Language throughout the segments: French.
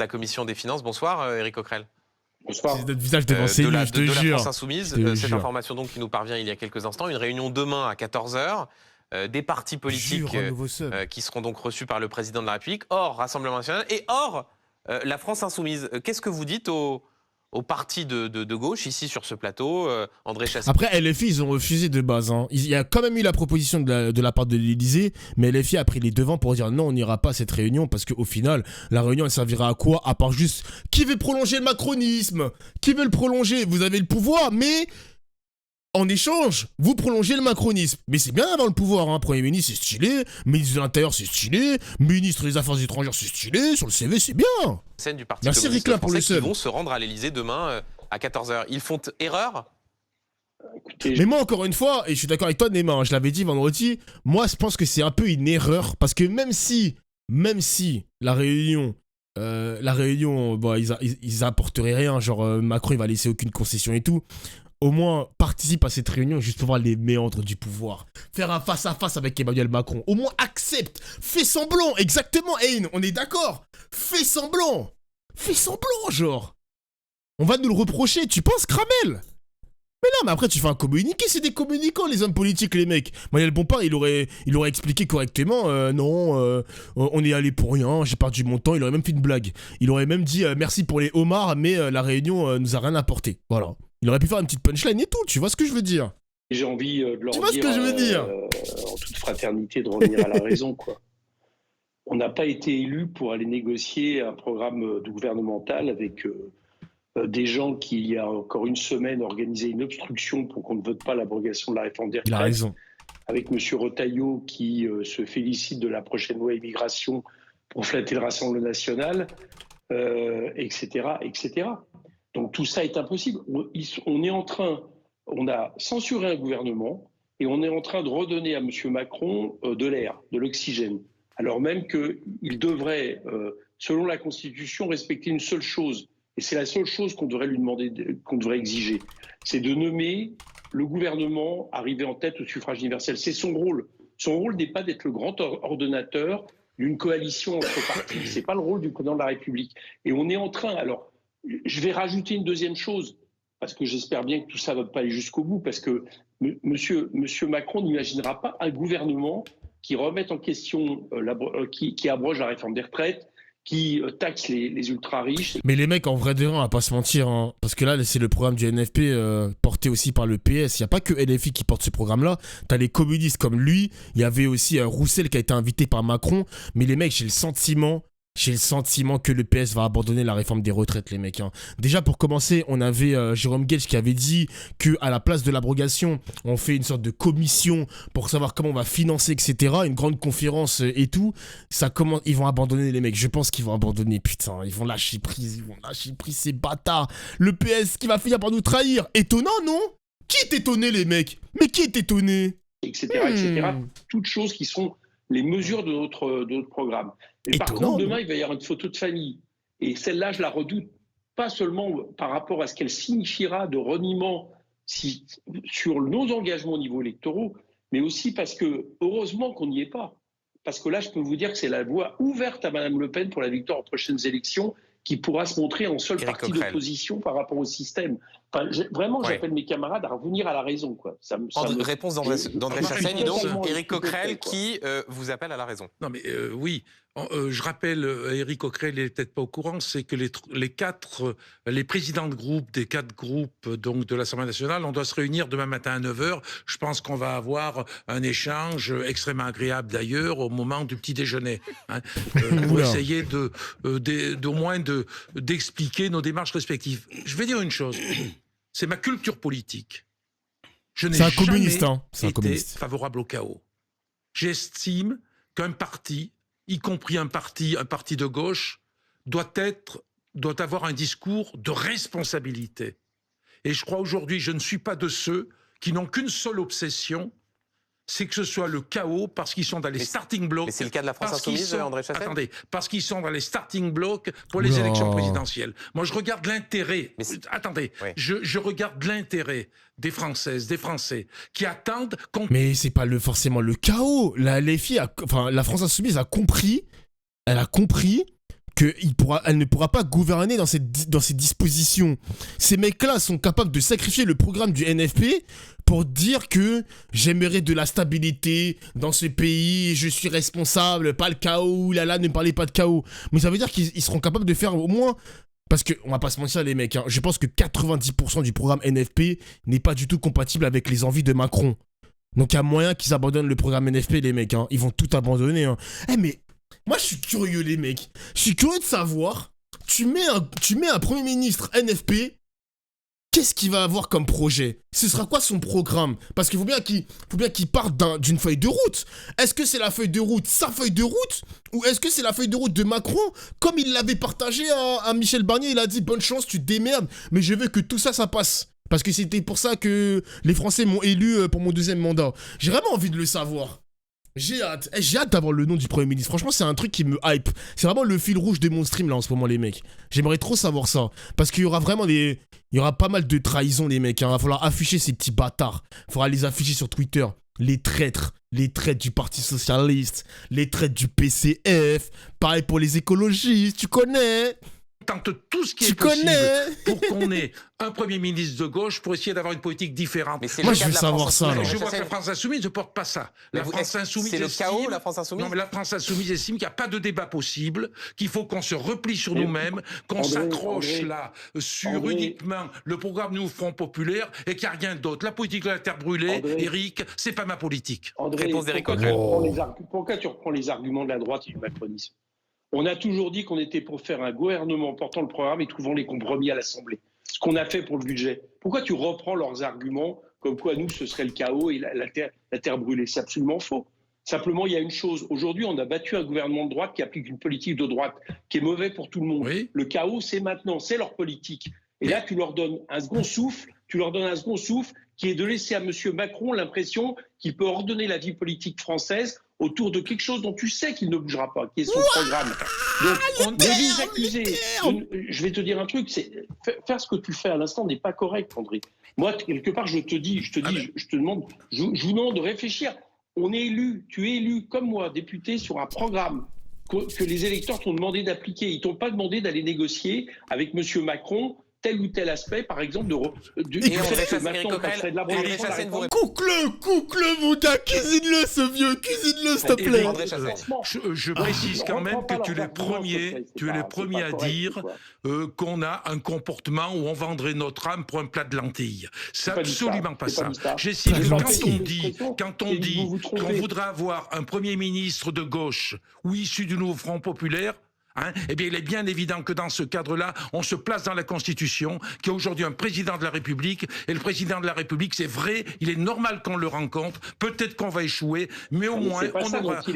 La commission des finances. Bonsoir, Éric Coquerel. Bonsoir. C'est notre visage devant CNews, je te de la jure. France Insoumise. Cette information donc qui nous parvient il y a quelques instants. Une réunion demain à 14 h. Des partis politiques qui seront donc reçus par le président de la République, hors Rassemblement national et hors la France Insoumise. Qu'est-ce que vous dites aux partis de gauche ici sur ce plateau, André Chassaigne? Après, LFI, ils ont refusé de base. Hein. Il y a quand même eu la proposition de la part de l'Élysée, mais LFI a pris les devants pour dire non, on n'ira pas à cette réunion parce qu'au final, la réunion, elle servira à quoi? À part juste qui veut prolonger le macronisme? Qui veut le prolonger? Vous avez le pouvoir, mais en échange, vous prolongez le macronisme. Mais c'est bien d'avoir le pouvoir, hein. Premier ministre, c'est stylé. Ministre de l'Intérieur, c'est stylé. Ministre des Affaires étrangères, c'est stylé. Sur le CV, c'est bien. Scène du Parti Merci communiste Ricla pour le français qui seul. vont se rendre à l'Élysée demain à 14 h. Ils font erreur? Écoutez, Mais moi, encore une fois, et je suis d'accord avec toi, Neymar, hein, je l'avais dit vendredi, moi, je pense que c'est un peu une erreur. Parce que même si la réunion, bon, ils apporteraient rien, genre Macron, il va laisser aucune concession et tout. Au moins, participe à cette réunion juste pour voir les méandres du pouvoir. Faire un face-à-face avec Emmanuel Macron. Au moins, accepte. Fais semblant. Exactement, Hein, on est d'accord. Fais semblant. Fais semblant, genre. On va nous le reprocher, tu penses, Kramel? Mais non, mais après, tu fais un communiqué, c'est des communicants, les hommes politiques, les mecs. Manuel Bompard, il aurait expliqué correctement, non, on est allé pour rien, j'ai perdu mon temps, il aurait même fait une blague. Il aurait même dit, merci pour les homards, mais la réunion nous a rien apporté. Voilà. Il aurait pu faire une petite punchline et tout, tu vois ce que je veux dire? j'ai envie de leur Tu vois ce dire, que je veux dire? en toute fraternité, de revenir à la raison, quoi. On n'a pas été élus pour aller négocier un programme gouvernemental avec des gens qui, il y a encore une semaine, organisaient une obstruction pour qu'on ne vote pas l'abrogation de la réforme des Il a retraites. raison. Avec M. Retailleau qui se félicite de la prochaine loi immigration pour flatter le Rassemblement national, etc., etc. Donc tout ça est impossible. On a censuré un gouvernement et on est en train de redonner à M. Macron de l'air, de l'oxygène, alors même qu'il devrait, selon la Constitution, respecter une seule chose, et c'est la seule chose qu'on devrait lui demander, qu'on devrait exiger, c'est de nommer le gouvernement arrivé en tête au suffrage universel. C'est son rôle. Son rôle n'est pas d'être le grand ordonnateur d'une coalition entre partis. Ce n'est pas le rôle du président de la République. Et on est en train... Alors, je vais rajouter une deuxième chose, parce que j'espère bien que tout ça ne va pas aller jusqu'au bout, parce que monsieur Macron n'imaginera pas un gouvernement qui remette en question, qui abroge la réforme des retraites, qui taxe les ultra-riches. Mais les mecs, en vrai de vrai, on va pas se mentir, hein, parce que là, c'est le programme du NFP porté aussi par le PS. Il n'y a pas que LFI qui porte ce programme-là. T'as les communistes comme lui. Il y avait aussi Roussel qui a été invité par Macron. Mais les mecs, j'ai le sentiment que le PS va abandonner la réforme des retraites, les mecs. Hein. Déjà, pour commencer, on avait Jérôme Guedj qui avait dit qu'à la place de l'abrogation, on fait une sorte de commission pour savoir comment on va financer, etc. Une grande conférence et tout. Ils vont abandonner, les mecs. Je pense qu'ils vont abandonner, putain. Ils vont lâcher prise, ces bâtards. Le PS qui va finir par nous trahir. Étonnant, non? Qui est étonné, les mecs? Mais qui est étonné? Etc., etc. Toutes choses qui sont les mesures de notre programme. Et par contre, demain, il va y avoir une photo de famille. Et celle-là, je la redoute, pas seulement par rapport à ce qu'elle signifiera de reniement sur nos engagements au niveau électoraux, mais aussi parce que, heureusement qu'on n'y est pas. Parce que là, je peux vous dire que c'est la voie ouverte à Mme Le Pen pour la victoire aux prochaines élections qui pourra se montrer en seul parti d'opposition par rapport au système. Enfin, vraiment, j'appelle mes camarades à revenir à la raison, quoi. Réponse d'André Chassaigne, donc Éric Coquerel qui vous appelle à la raison. Non mais oui, je rappelle, Éric Coquerel n'est peut-être pas au courant, c'est que les présidents de groupe des 4 groupes donc de l'Assemblée nationale, on doit se réunir demain matin à 9 h. Je pense qu'on va avoir un échange extrêmement agréable d'ailleurs au moment du petit déjeuner, hein, pour essayer d'au moins d'expliquer nos démarches respectives. Je vais dire une chose, c'est ma culture politique. Je n'ai jamais été favorable au chaos. J'estime qu'un parti, y compris un parti de gauche, doit avoir un discours de responsabilité. Et je crois aujourd'hui, je ne suis pas de ceux qui n'ont qu'une seule obsession, c'est que ce soit le chaos parce qu'ils sont dans les starting blocks. Mais c'est le cas de la France Insoumise, André Chassaigne. Attendez, parce qu'ils sont dans les starting blocks pour les élections présidentielles. Moi, je regarde l'intérêt. Attendez, je regarde l'intérêt des Françaises, des Français qui attendent qu'on... Mais c'est pas forcément le chaos. La France Insoumise a compris. Elle a compris elle ne pourra pas gouverner dans ces dispositions. Ces mecs-là sont capables de sacrifier le programme du NFP pour dire que j'aimerais de la stabilité dans ce pays, je suis responsable, pas le chaos, là, ne parlez pas de chaos. Mais ça veut dire qu'ils seront capables de faire au moins... Parce qu'on va pas se mentir les mecs, hein, je pense que 90% du programme NFP n'est pas du tout compatible avec les envies de Macron. Donc il y a moyen qu'ils abandonnent le programme NFP les mecs, hein. Ils vont tout abandonner. Hein. Mais moi je suis curieux les mecs, je suis curieux de savoir, tu mets un Premier ministre NFP, qu'est-ce qu'il va avoir comme projet? Ce sera quoi son programme? Parce qu'il faut bien qu'il parte d'une feuille de route. Est-ce que c'est la feuille de route, sa feuille de route? Ou est-ce que c'est la feuille de route de Macron? Comme il l'avait partagé à Michel Barnier, il a dit bonne chance, tu te démerdes, mais je veux que tout ça passe. Parce que c'était pour ça que les Français m'ont élu pour mon 2e mandat. J'ai vraiment envie de le savoir. J'ai hâte d'avoir le nom du Premier ministre. Franchement, c'est un truc qui me hype. C'est vraiment le fil rouge de mon stream là en ce moment, les mecs. J'aimerais trop savoir ça. Parce qu'il y aura vraiment il y aura pas mal de trahisons, les mecs. Hein. Il va falloir afficher ces petits bâtards. Il faudra les afficher sur Twitter. Les traîtres du Parti Socialiste. Les traîtres du PCF. Pareil pour les écologistes, tu connais. Tente tout ce qui est possible pour qu'on ait un Premier ministre de gauche pour essayer d'avoir une politique différente. Moi, je veux savoir ça. Je vois que la France Insoumise ne porte pas ça. La France Insoumise c'est le chaos, la France Insoumise. Non, mais la France Insoumise estime qu'il n'y a pas de débat possible, qu'il faut qu'on se replie sur nous-mêmes, qu'on s'accroche là sur uniquement le programme Nous Front Populaire et qu'il n'y a rien d'autre. La politique de la terre brûlée, Éric, c'est pas ma politique. Réponse d'Éric Coquerel. Pourquoi tu reprends les arguments de la droite et du macronisme? On a toujours dit qu'on était pour faire un gouvernement portant le programme et trouvant les compromis à l'Assemblée. Ce qu'on a fait pour le budget. Pourquoi tu reprends leurs arguments comme quoi nous, ce serait le chaos et la terre brûlée? C'est absolument faux. Simplement, il y a une chose. Aujourd'hui, on a battu un gouvernement de droite qui applique une politique de droite qui est mauvais pour tout le monde. Oui. Le chaos, c'est maintenant. C'est leur politique. Et là, tu leur donnes un second souffle. Qui est de laisser à M. Macron l'impression qu'il peut ordonner la vie politique française autour de quelque chose dont tu sais qu'il ne bougera pas, qui est son programme. Donc, ne les accuser. Je vais te dire un truc, faire ce que tu fais à l'instant n'est pas correct, André. Moi, quelque part, je te demande, je vous demande de réfléchir. On est élu, tu es élu comme moi, député, sur un programme que les électeurs t'ont demandé d'appliquer. Ils t'ont pas demandé d'aller négocier avec M. Macron tel ou tel aspect, par exemple, du fait que maintenant, on passerait de l'abolition de la réforme. Coucle, mon gars, cuisine-le, ce vieux, cuisine-le, s'il te plaît. Je précise quand même que tu es le premier à dire qu'on a un comportement où on vendrait notre âme pour un plat de lentilles. C'est absolument pas ça. J'estime que quand on dit qu'on voudrait avoir un Premier ministre de gauche ou issu du Nouveau Front Populaire, eh bien, il est bien évident que dans ce cadre-là, on se place dans la Constitution, qu'il y a aujourd'hui un président de la République, et le président de la République, c'est vrai, il est normal qu'on le rencontre, peut-être qu'on va échouer, mais au moins,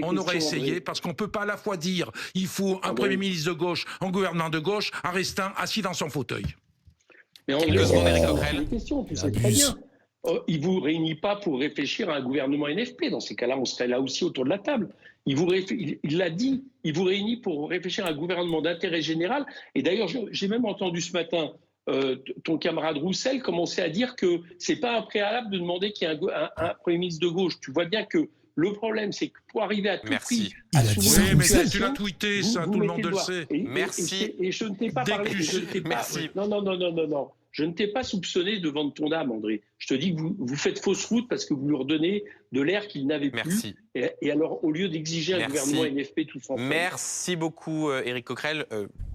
on aura essayé, parce qu'on ne peut pas à la fois dire il faut un Premier ministre de gauche, un gouvernement de gauche, en restant assis dans son fauteuil. Mais Quelques secondes, Éric Coquerel. Tu sais très bien. Il ne vous réunit pas pour réfléchir à un gouvernement NFP. Dans ces cas-là, on serait là aussi autour de la table. Il l'a dit, il vous réunit pour réfléchir à un gouvernement d'intérêt général. Et d'ailleurs, j'ai même entendu ce matin ton camarade Roussel commencer à dire que ce n'est pas un préalable de demander qu'il y ait un Premier ministre de gauche. Tu vois bien que le problème, c'est que pour arriver à tout prix... Oui, mais tu l'as tweeté, ça, tout le monde le sait. Merci. Et je ne t'ai pas parlé... Merci. Non. Je ne t'ai pas soupçonné de vendre ton âme, André. Je te dis que vous faites fausse route parce que vous leur donnez de l'air qu'ils n'avaient plus. Et alors, au lieu d'exiger un gouvernement NFP tout ensemble... Merci beaucoup, Éric Coquerel.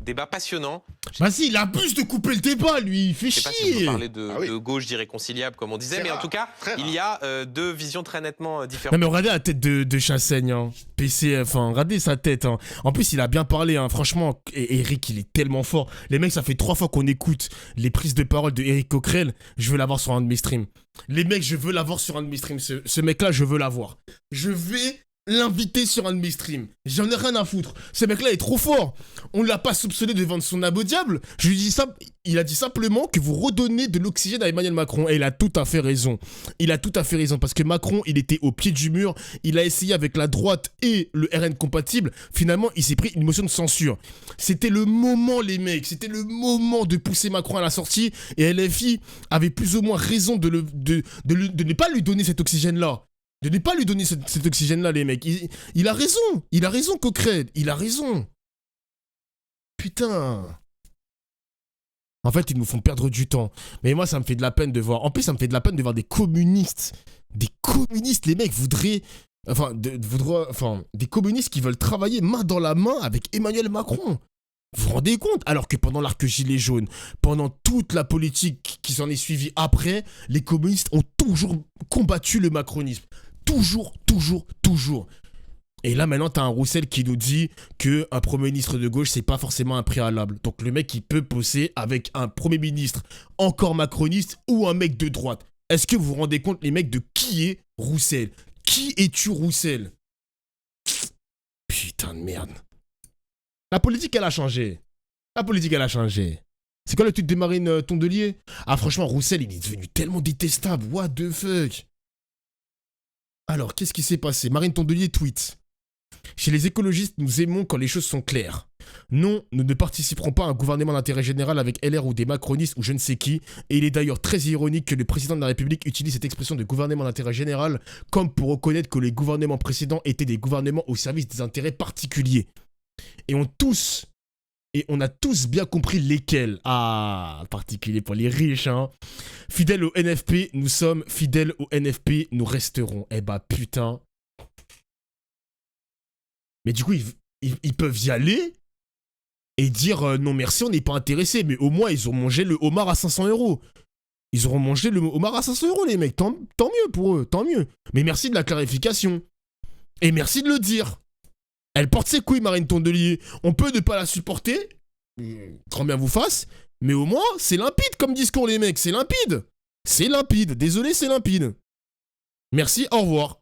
Débat passionnant. Vas-y, il abuse de couper le débat, lui. Il fait chier. Je ne sais pas si on peut parler de gauche d'irréconciliable, comme on disait, mais en tout cas, il y a deux visions très nettement différentes. Non, mais regardez la tête de Chassaigne, hein. PCF, hein. Regardez sa tête. Hein. En plus, il a bien parlé, hein. Franchement. Et Éric, il est tellement fort. Les mecs, ça fait 3 fois qu'on écoute les prises de parole de Éric Coquerel. Je veux l'avoir sur un de mes streams. Les mecs, je veux l'avoir sur un de mes streams. Ce mec-là, je veux l'avoir. Je vais l'inviter sur un de mes streams. J'en ai rien à foutre. Ce mec-là est trop fort. On l'a pas soupçonné de vendre son âme au diable. Je lui dis ça. Il a dit simplement que vous redonnez de l'oxygène à Emmanuel Macron. Et il a tout à fait raison. Il a tout à fait raison. Parce que Macron, il était au pied du mur. Il a essayé avec la droite et le RN compatible. Finalement, il s'est pris une motion de censure. C'était le moment, les mecs. C'était le moment de pousser Macron à la sortie. Et LFI avait plus ou moins raison de ne pas lui donner cet oxygène-là. De ne pas lui donner cet oxygène-là, les mecs. Il a raison. Il a raison, Coquerel. Il a raison. putain. En fait, ils nous font perdre du temps. Mais moi, ça me fait de la peine de voir. En plus, ça me fait de la peine de voir des communistes. Des communistes, les mecs voudraient. Des communistes qui veulent travailler main dans la main avec Emmanuel Macron. Vous vous rendez compte? Alors que pendant l'arc gilet jaune, pendant toute la politique qui s'en est suivie après, les communistes ont toujours combattu le macronisme. Toujours. Et là, maintenant, t'as un Roussel qui nous dit qu'un Premier ministre de gauche, c'est pas forcément un préalable. Donc le mec, il peut bosser avec un Premier ministre encore macroniste ou un mec de droite. Est-ce que vous vous rendez compte, les mecs, de qui est Roussel? Qui es-tu, Roussel? Putain de merde. La politique, elle a changé. C'est quoi le tweet de Marine Tondelier? Ah, franchement, Roussel, il est devenu tellement détestable. What the fuck? Alors, qu'est-ce qui s'est passé? Marine Tondelier tweet. Chez les écologistes, nous aimons quand les choses sont claires. Non, nous ne participerons pas à un gouvernement d'intérêt général avec LR ou des macronistes ou je ne sais qui, et il est d'ailleurs très ironique que le président de la République utilise cette expression de gouvernement d'intérêt général comme pour reconnaître que les gouvernements précédents étaient des gouvernements au service des intérêts particuliers. Et on a tous bien compris lesquels. Ah, particulier pour les riches, hein. Fidèles au NFP, nous sommes. Fidèles au NFP, nous resterons. Eh bah putain. Mais du coup, ils peuvent y aller et dire non merci, on n'est pas intéressé. Mais au moins, ils ont mangé le homard à 500 €. Ils auront mangé le homard à 500 €, les mecs. Tant mieux pour eux, tant mieux. Mais merci de la clarification. Et merci de le dire. Elle porte ses couilles, Marine Tondelier. On peut ne pas la supporter, grand bien vous fasse, mais au moins, c'est limpide comme discours, les mecs. C'est limpide. Désolé, c'est limpide. Merci, au revoir.